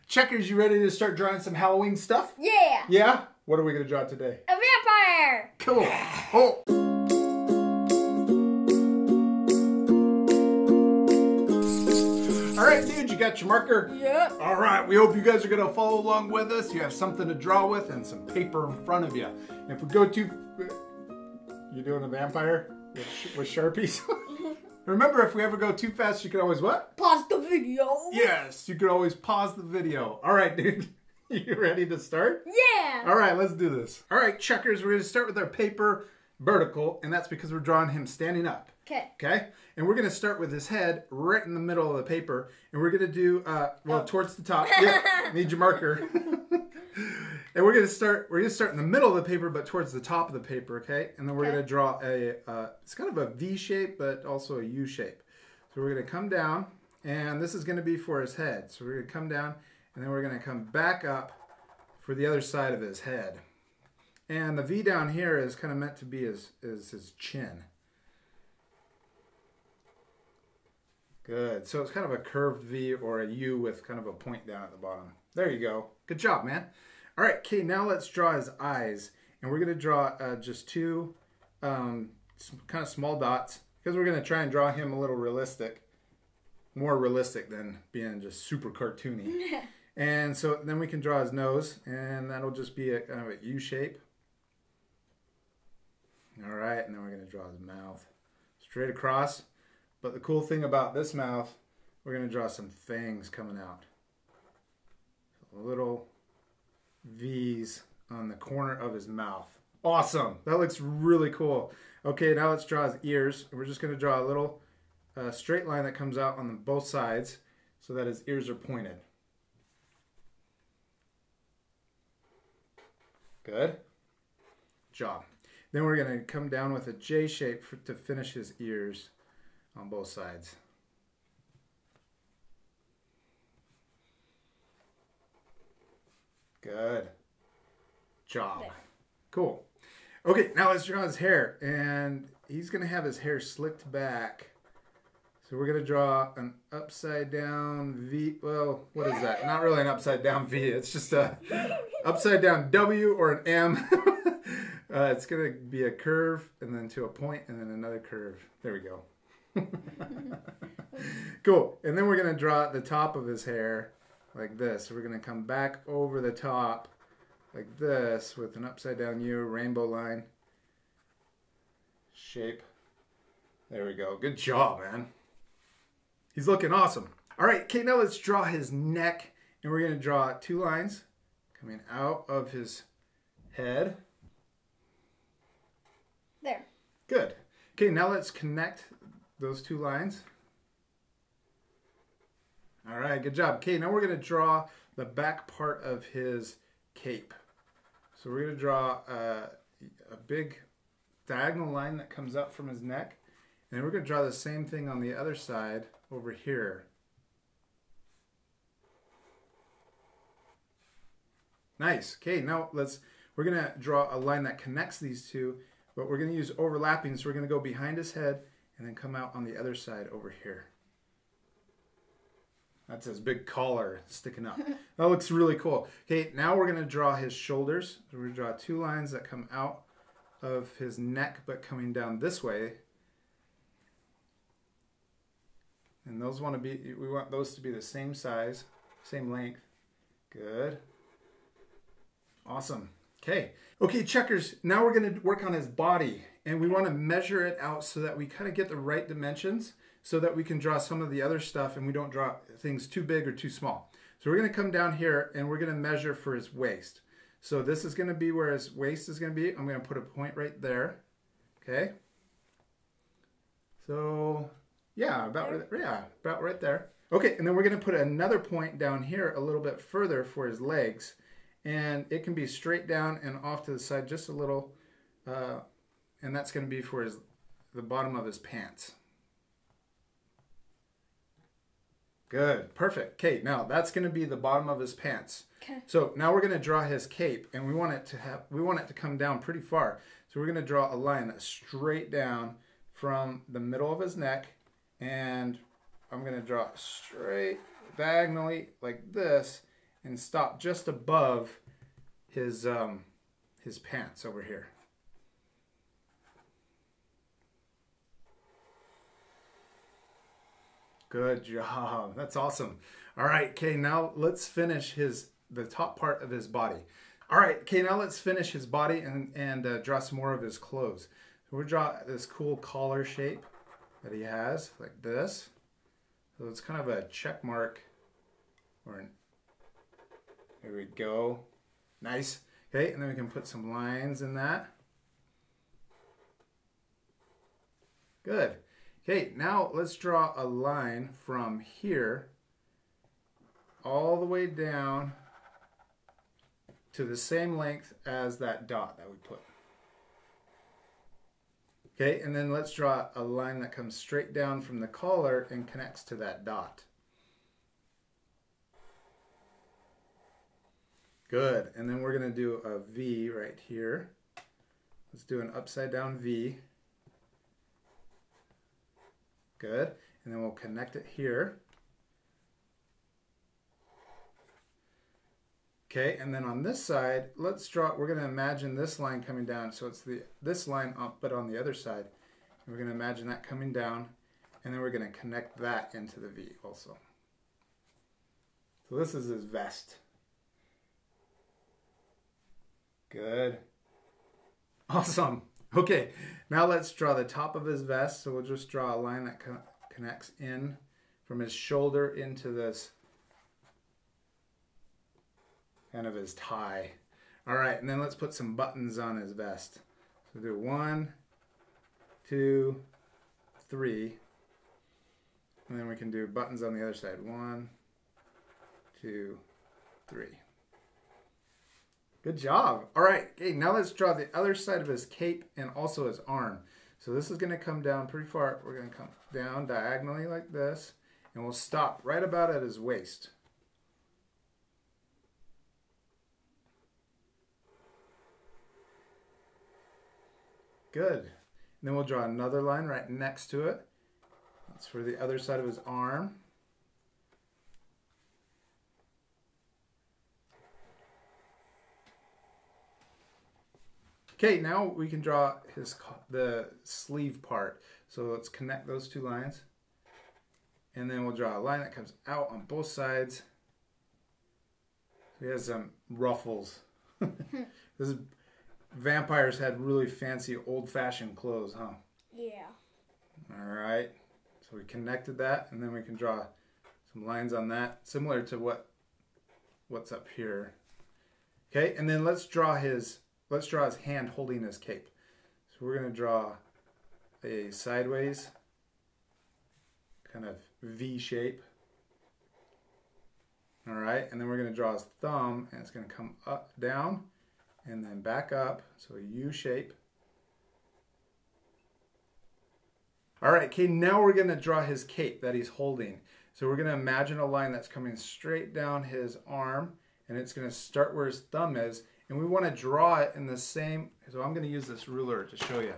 Checkers, you ready to start drawing some Halloween stuff? Yeah. Yeah? What are we going to draw today? A vampire. Cool. Oh. All right, dude, you got your marker? Yep. All right, we hope you guys are going to follow along with us. You have something to draw with and some paper in front of you. If we go too... You doing a vampire with Sharpies? Remember, if we ever go too fast, you can always what? Pause the video. Yes, you can always pause the video. All right, dude. You ready to start? Yeah. All right, let's do this. All right, checkers, we're going to start with our paper vertical, and that's because we're drawing him standing up. Okay. Okay? And we're going to start with his head right in the middle of the paper, and we're going to do, towards the top. Yep, need your marker. And we're gonna start in the middle of the paper, but towards the top of the paper, okay? And then we're gonna draw a, it's kind of a V shape, but also a U shape. So we're gonna come down, and this is gonna be for his head. So we're gonna come down, and then we're gonna come back up for the other side of his head. And the V down here is kind of meant to be his chin. Good, so it's kind of a curved V or a U with kind of a point down at the bottom. There you go, good job, man. All right, okay, now let's draw his eyes. And we're going to draw just two kind of small dots because we're going to try and draw him a little realistic. More realistic than being just super cartoony. And so then we can draw his nose, and that'll just be a kind of a U shape. All right, and then we're going to draw his mouth straight across. But the cool thing about this mouth, we're going to draw some fangs coming out. A little V's on the corner of his mouth. Awesome. That looks really cool. Okay, now let's draw his ears. We're just going to draw a little straight line that comes out on both sides so that his ears are pointed. Good job. Then we're going to come down with a J shape to finish his ears on both sides. Good job. Cool. Okay, now let's draw his hair. And he's going to have his hair slicked back. So we're going to draw an upside down V. Well, what is that? Not really an upside down V. It's just a upside down W or an M. It's going to be a curve and then to a point and then another curve. There we go. Cool. And then we're going to draw the top of his hair like this. So we're going to come back over the top like this with an upside down U, rainbow line shape. There we go. Good job, man. He's looking awesome. All right, okay, now let's draw his neck. And we're going to draw two lines coming out of his head. There. Good. Okay, now let's connect those two lines. All right, good job. Okay, now we're going to draw the back part of his cape. So we're going to draw a big diagonal line that comes up from his neck. And we're going to draw the same thing on the other side over here. Nice. Okay, now we're going to draw a line that connects these two, but we're going to use overlapping. So we're going to go behind his head and then come out on the other side over here. That's his big collar sticking up. That looks really cool. Okay, now we're going to draw his shoulders. So we're going to draw two lines that come out of his neck, but coming down this way. And we want those to be the same size, same length. Good. Awesome. Okay. Okay, checkers, now we're going to work on his body. And we want to measure it out so that we kind of get the right dimensions so that we can draw some of the other stuff and we don't draw things too big or too small. So we're going to come down here and we're going to measure for his waist. So this is going to be where his waist is going to be. I'm going to put a point right there. Okay. So yeah, about right there. Okay, and then we're going to put another point down here a little bit further for his legs. And it can be straight down and off to the side just a little. And that's going to be for the bottom of his pants. Good, perfect. Okay, now that's going to be the bottom of his pants. Okay. So now we're going to draw his cape, and we want it to come down pretty far. So we're going to draw a line that's straight down from the middle of his neck, and I'm going to draw straight diagonally like this, and stop just above his pants over here. Good job. That's awesome. All right, okay, now let's finish the top part of his body. All right, okay, now let's finish his body and draw some more of his clothes. So we'll draw this cool collar shape that he has, like this. So it's kind of a check mark. There we go. Nice. Okay, and then we can put some lines in that. Good. Okay, now let's draw a line from here all the way down to the same length as that dot that we put. Okay, and then let's draw a line that comes straight down from the collar and connects to that dot. Good, and then we're going to do a V right here. Let's do an upside down V. Good, and then we'll connect it here. Okay, and then on this side, let's draw, we're going to imagine this line coming down. So it's this line up, but on the other side. And we're going to imagine that coming down, and then we're going to connect that into the V also. So this is his vest. Good. Awesome. Okay, now let's draw the top of his vest. So we'll just draw a line that connects in from his shoulder into this kind of his tie. All right, and then let's put some buttons on his vest. So do 1, 2, 3, and then we can do buttons on the other side. 1, 2, 3. Good job. All right, okay, now let's draw the other side of his cape and also his arm. So this is going to come down pretty far. We're going to come down diagonally like this, and we'll stop right about at his waist. Good. And then we'll draw another line right next to it. That's for the other side of his arm. Okay, now we can draw the sleeve part. So let's connect those two lines. And then we'll draw a line that comes out on both sides. He has some ruffles. Vampires had really fancy old-fashioned clothes, huh? Yeah. All right. So we connected that, and then we can draw some lines on that, similar to what's up here. Okay, and then let's draw his hand holding his cape. So we're going to draw a sideways kind of V shape. All right, and then we're going to draw his thumb, and it's going to come up, down, and then back up, so a U shape. All right, okay, now we're going to draw his cape that he's holding. So we're going to imagine a line that's coming straight down his arm, and it's going to start where his thumb is, and we want to draw it in the same, so I'm going to use this ruler to show you.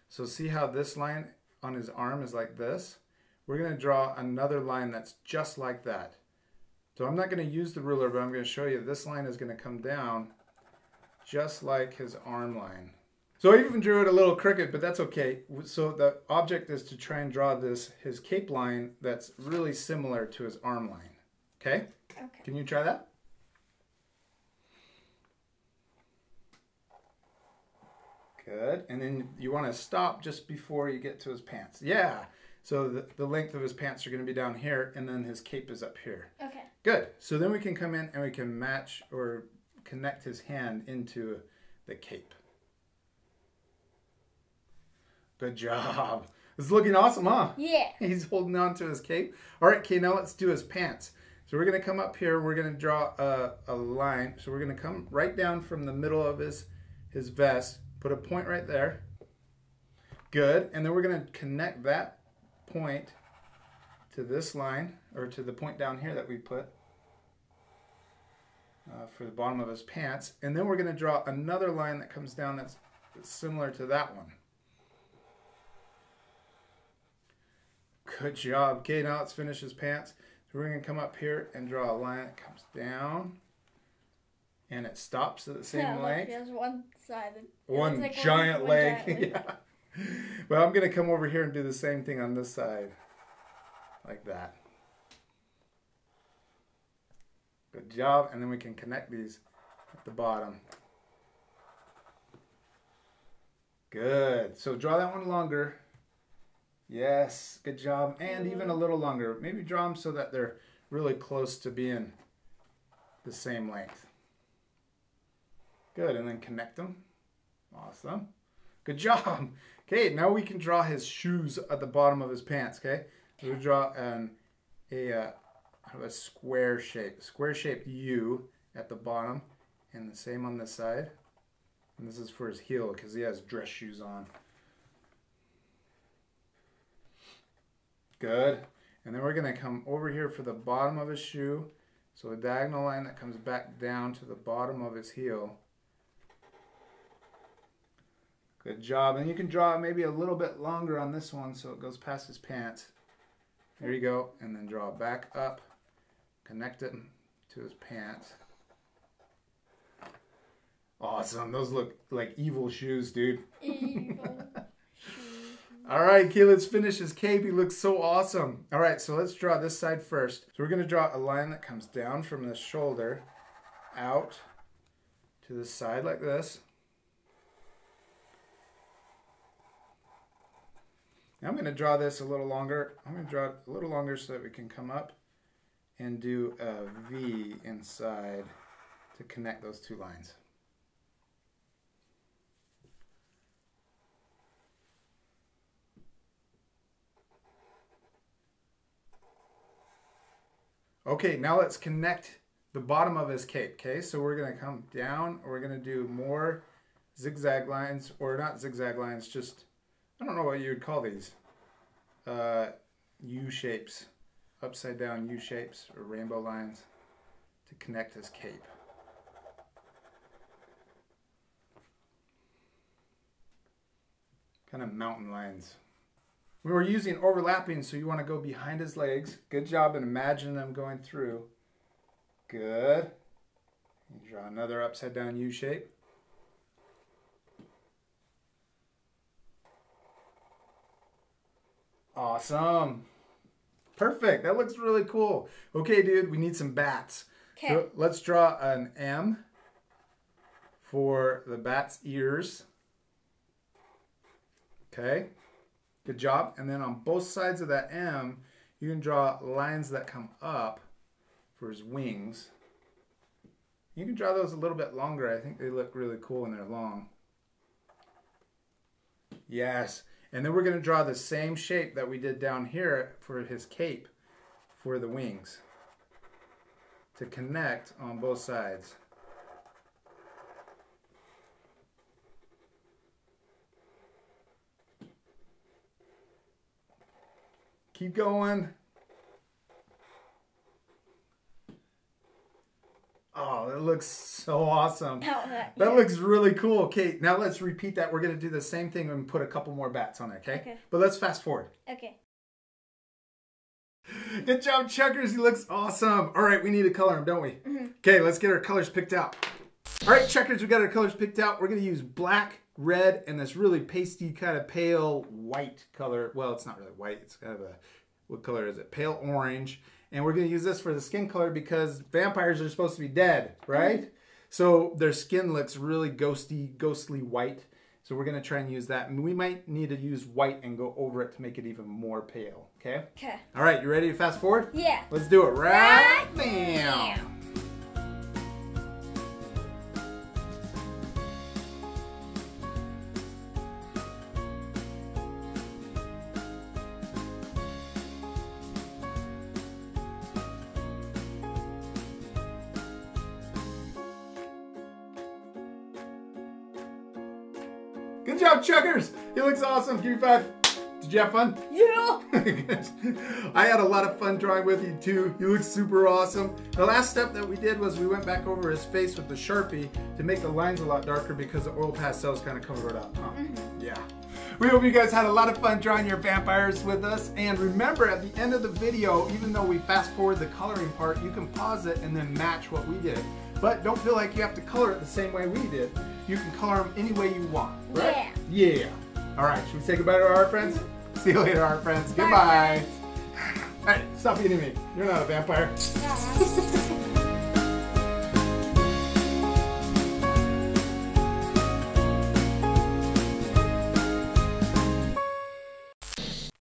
So see how this line on his arm is like this? We're going to draw another line that's just like that. So I'm not going to use the ruler, but I'm going to show you this line is going to come down just like his arm line. So I even drew it a little crooked, but that's okay. So the object is to try and draw his cape line that's really similar to his arm line. Okay? Okay. Can you try that? Good. And then you want to stop just before you get to his pants. Yeah. So the length of his pants are going to be down here, and then his cape is up here. Okay. Good. So then we can come in and we can match or connect his hand into the cape. Good job. It's looking awesome, huh? Yeah. He's holding on to his cape. All right, okay, now let's do his pants. So we're going to come up here. We're going to draw a line. So we're going to come right down from the middle of his vest. Put a point right there. Good. And then we're going to connect that point to this line, or to the point down here that we put for the bottom of his pants. And then we're going to draw another line that comes down that's similar to that one. Good job. Okay, now let's finish his pants. So we're going to come up here and draw a line that comes down and it stops at the same Yeah, length. Just one side. One Like giant leg. giant leg. Yeah. Well, I'm going to come over here and do the same thing on this side. Like that. Good job. And then we can connect these at the bottom. Good. So draw that one longer. Yes. Good job. And even a little longer. Maybe draw them so that they're really close to being the same length. Good. And then connect them. Awesome. Good job. Okay, now we can draw his shoes at the bottom of his pants, okay? So we'll draw a square-shaped U at the bottom, and the same on this side. And this is for his heel, because he has dress shoes on. Good. And then we're going to come over here for the bottom of his shoe. So a diagonal line that comes back down to the bottom of his heel. Good job. And you can draw maybe a little bit longer on this one so it goes past his pants. There you go. And then draw it back up. Connect it to his pants. Awesome. Those look like evil shoes, dude. Evil. All right, okay, let's finish his cape. He looks so awesome. All right, so let's draw this side first. So we're going to draw a line that comes down from the shoulder out to the side like this. Now I'm going to draw this a little longer. I'm going to draw it a little longer so that we can come up and do a V inside to connect those two lines. Okay, now let's connect the bottom of his cape, okay? So we're going to come down, we're going to do more zigzag lines, or not zigzag lines, just, I don't know what you would call these. U-shapes, upside down U-shapes, or rainbow lines to connect his cape. Kind of mountain lines. We were using overlapping, so you want to go behind his legs. Good job and imagine them going through. Good. You draw another upside down U shape. Awesome. Perfect. That looks really cool. Okay, dude, we need some bats. Okay. So let's draw an M for the bat's ears. Okay. Good job. And then on both sides of that M, you can draw lines that come up for his wings. You can draw those a little bit longer. I think they look really cool when they're long. Yes. And then we're going to draw the same shape that we did down here for his cape for the wings to connect on both sides. Keep going. Oh, that looks so awesome. That looks really cool. Okay, now let's repeat that. We're going to do the same thing and put a couple more bats on it, okay? But let's fast forward. Okay. Good job, Chuckers. He looks awesome. All right, we need to color him, don't we? Okay, let's get our colors picked out. All right, Chuckers, we got our colors picked out. We're going to use black, red, and this really pasty kind of pale white color. Well, it's not really white. It's kind of a, what color is it? Pale orange. And we're going to use this for the skin color because vampires are supposed to be dead, right? So their skin looks really ghostly white. So we're going to try and use that. And we might need to use white and go over it to make it even more pale, okay? Okay. All right, you ready to fast forward? Yeah. Let's do it right now. Good job, Chuckers. He looks awesome. Give me 5. Did you have fun? Yeah. I had a lot of fun drawing with you too. You look super awesome. The last step that we did was we went back over his face with the Sharpie to make the lines a lot darker because the oil pastels kind of cover it up, huh? Yeah. We hope you guys had a lot of fun drawing your vampires with us. And remember, at the end of the video, even though we fast forward the coloring part, you can pause it and then match what we did. But don't feel like you have to color it the same way we did. You can color them any way you want, right? Yeah. All right, should we say goodbye to our art friends? See you later, art friends. Bye, Goodbye. friends. All right, stop eating me. You're not a vampire. Yeah.